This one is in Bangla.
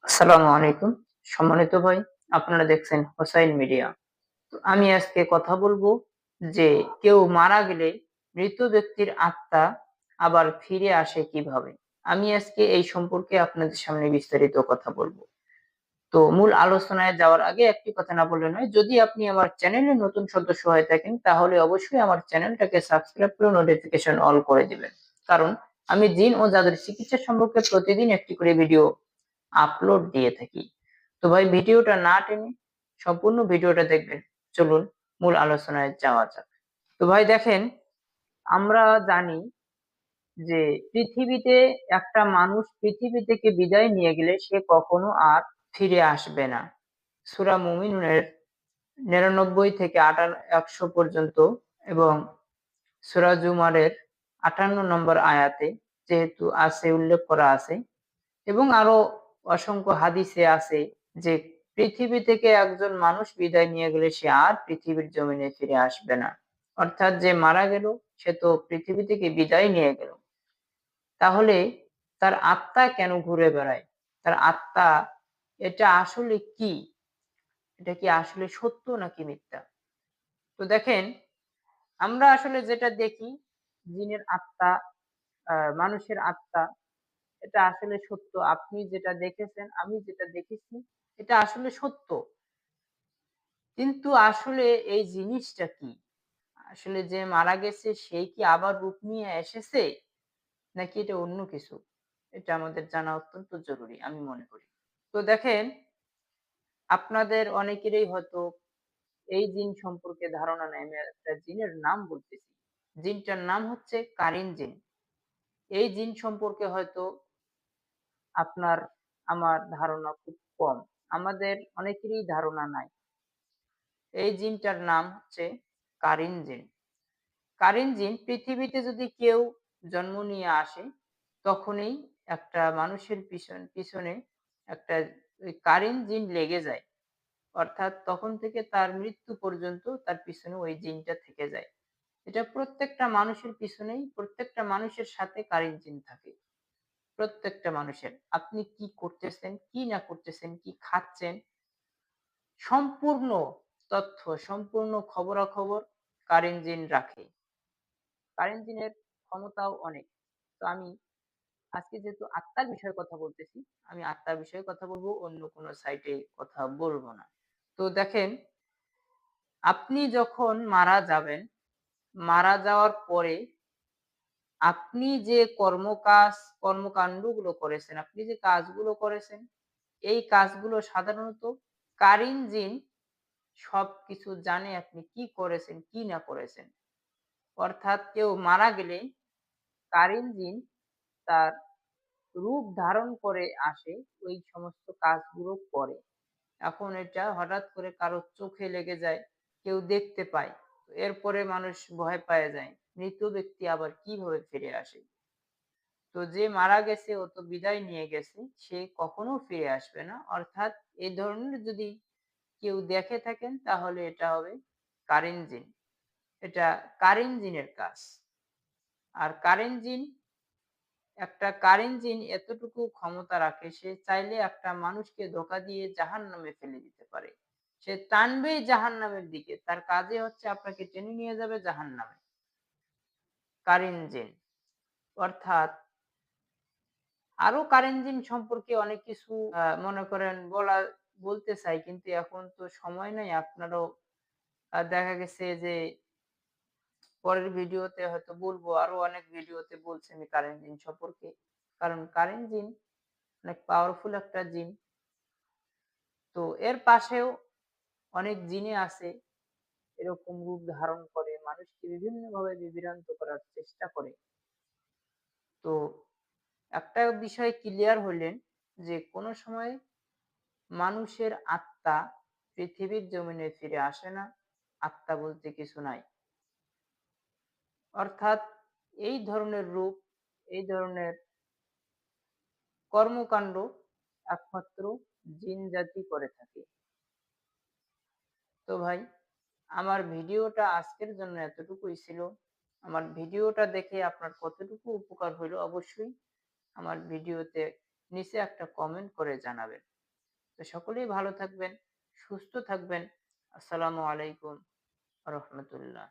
আসসালামু আলাইকুম। সম্মানিত ভাই, আপনারা দেখছেন হোসাইন মিডিয়া। তো আমি আজকে কথা বলবো যে কেউ মারা গেলে মৃত ব্যক্তির আত্মা আবার ফিরে আসে কিভাবে? আমি আজকে এই সম্পর্কে আপনাদের সামনে বিস্তারিত কথা বলবো। তো মূল আলোচনায় যাওয়ার আগে একটি কথা না বললে নয়, যদি আপনি আমার চ্যানেলে নতুন সদস্য হয়ে থাকেন তাহলে অবশ্যই আমার চ্যানেলটাকে সাবস্ক্রাইব করে নোটিফিকেশন অল করে দিবেন। কারণ আমি জিন ও জাদুর চিকিৎসা সম্পর্কে প্রতিদিন একটি করে ভিডিও আপলোড দিয়ে থাকি। তো ভাই, ভিডিওটা না টেনে সম্পূর্ণ ভিডিওটা দেখবেন। চলুন মূল আলোচনায় যাওয়া যাক। তো ভাই দেখেন, আমরা জানি যে পৃথিবীতে একটা মানুষ পৃথিবী থেকে বিদায় নিয়ে গেলে সে কখনো আর ফিরে আসবে না। সূরা মুমিনুনের ৯৯ থেকে ১০০ পর্যন্ত এবং সূরা জুমারের ৫৮ নম্বর আয়াতে যেহেতু আছে, উল্লেখ করা আছে এবং আরো অসংখ্য হাদিসে আছে যে পৃথিবী থেকে একজন মানুষ বিদায় নিয়ে গেলে সে আর পৃথিবীর জমিনে ফিরে আসবে না। অর্থাৎ যে মারা গেল সে তো পৃথিবী থেকে বিদায় নিয়ে গেল। তাহলে তার আত্মা কেন ঘুরে বেড়ায়? তার আত্মা এটা আসলে কি? এটা কি আসলে সত্য নাকি মিথ্যা? তো দেখেন, আমরা আসলে যেটা দেখি, জিনের আত্মা, মানুষের আত্মা, এটা আসলে সত্য। আপনি যেটা দেখেছেন, আমি যেটা দেখেছি, এটা আসলে সত্য। কিন্তু আসলে এই জিনিসটা কি? আসলে যে মারা গেছে সেই কি আবার রূপ নিয়ে এসেছে? নাকি এটা অন্য কিছু? এটা আমাদের জানা অত্যন্ত জরুরি আমি মনে করি। তো দেখেন, আপনাদের অনেকেরই হয়তো এই জিন সম্পর্কে ধারণা নেই। আমি একটা জিনের নাম বলতেছি। জিনটার নাম হচ্ছে কারিন জিন। এই জিন সম্পর্কে হয়তো আপনার আমার ধারণা খুব কম। আমাদের অনেকেরই ধারণা নাই। এই জিনটার নাম হচ্ছে কারিন জিন। কারিন জিন পৃথিবীতে যদি কেউ জন্ম নিয়ে আসে, তখনই একটা মানুষের পিছনে একটা ওই কারিন জিন লেগে যায়। অর্থাৎ তখন থেকে তার মৃত্যু পর্যন্ত তার পিছনে ওই জিনটা থেকে যায়। এটা প্রত্যেকটা মানুষের পিছনেই, প্রত্যেকটা মানুষের সাথে কারিন জিন থাকে। প্রত্যেকটা মানুষের। আপনি কি করতেছেন, কি না করতেছেন, কি খাচ্ছেন, সম্পূর্ণ তথ্য, সম্পূর্ণ খবরাখবর কারিন জিন রাখে। কারিন জিনের ক্ষমতাও অনেক। তো আমি আজকে যেহেতু আত্মার বিষয়ে কথা বলতেছি, আমি আত্মার বিষয়ে কথা বলবো, অন্য কোনো সাইটে কথা বলবো না। তো দেখেন, আপনি যখন মারা যাবেন, মারা যাওয়ার পরে আপনি যে কর্মকান্ডগুলো করেছেন, আপনি যে কাজগুলো করেছেন, এই কাজগুলো সাধারণত কারিন জিন সবকিছু জানে আপনি কি করেছেন, কি না করেছেন। অর্থাৎ কেউ মারা গেলে কারিন জিন তার রূপ ধারণ করে আসে, ওই সমস্ত কাজগুলো করে। এখন এটা হঠাৎ করে কারো চোখে লেগে যায়, কেউ দেখতে পায়। এরপরে মানুষ ভয় পেয়ে যায়। মৃত ব্যক্তি আবার কিভাবে ফিরে আসে? তো যে মারা গেছে ও তো বিদায় নিয়ে গেছে, সে কখনো ফিরে আসবে না। অর্থাৎ এই ধরনের যদি কেউ দেখে থাকেন তাহলে এটা হবে কারিন জিন। এটা কারিন জিনের কাজ। আর কারিন জিন এতটুকু ক্ষমতা রাখে, সে চাইলে একটা মানুষকে ধোঁকা দিয়ে জাহান্নামে ফেলে দিতে পারে। সে টানবেই জাহান্নামের দিকে। তার কাজই হচ্ছে আপনাকে টেনে নিয়ে যাবে জাহান্নামে। কারিন জিন। অর্থাৎ আরো কারেন্ট জিন সম্পর্কে অনেক কিছু মনে করেন বলতে চাই, কিন্তু এখন তো সময় নাই। আপনারও দেখা গেছে যে পরের ভিডিওতে হয়তো বলবো, আরো অনেক ভিডিওতে বলছি আমি কারেন্ট জিন সম্পর্কে। কারণ কারেন্ট জিন অনেক পাওয়ারফুল একটা জিন। তো এর পাশেও অনেক জিনে আছে এরকম রূপ ধারণ করে মানুষকে বিভিন্নভাবে বিভ্রান্ত করার চেষ্টা করে। তো একটা বিষয় ক্লিয়ার হইলেন যে কোনো সময় মানুষের আত্মা পৃথিবীর জমিনে ফিরে আসে না। আত্মা বলতে কিছু নাই। অর্থাৎ এই ধরনের রূপ, এই ধরনের কর্মকাণ্ড একমাত্র জিন জাতি করে থাকে। তো ভাই, আমার ভিডিওটা আজকের জন্য এতটুকুই ছিল। আমার ভিডিওটা দেখে আপনার কতটুকু উপকার হইলো অবশ্যই আমার ভিডিওতে নিচে একটা কমেন্ট করে জানাবেন। তো সকলেই ভালো থাকবেন, সুস্থ থাকবেন। আসসালামু আলাইকুম ওয়া রাহমাতুল্লাহ।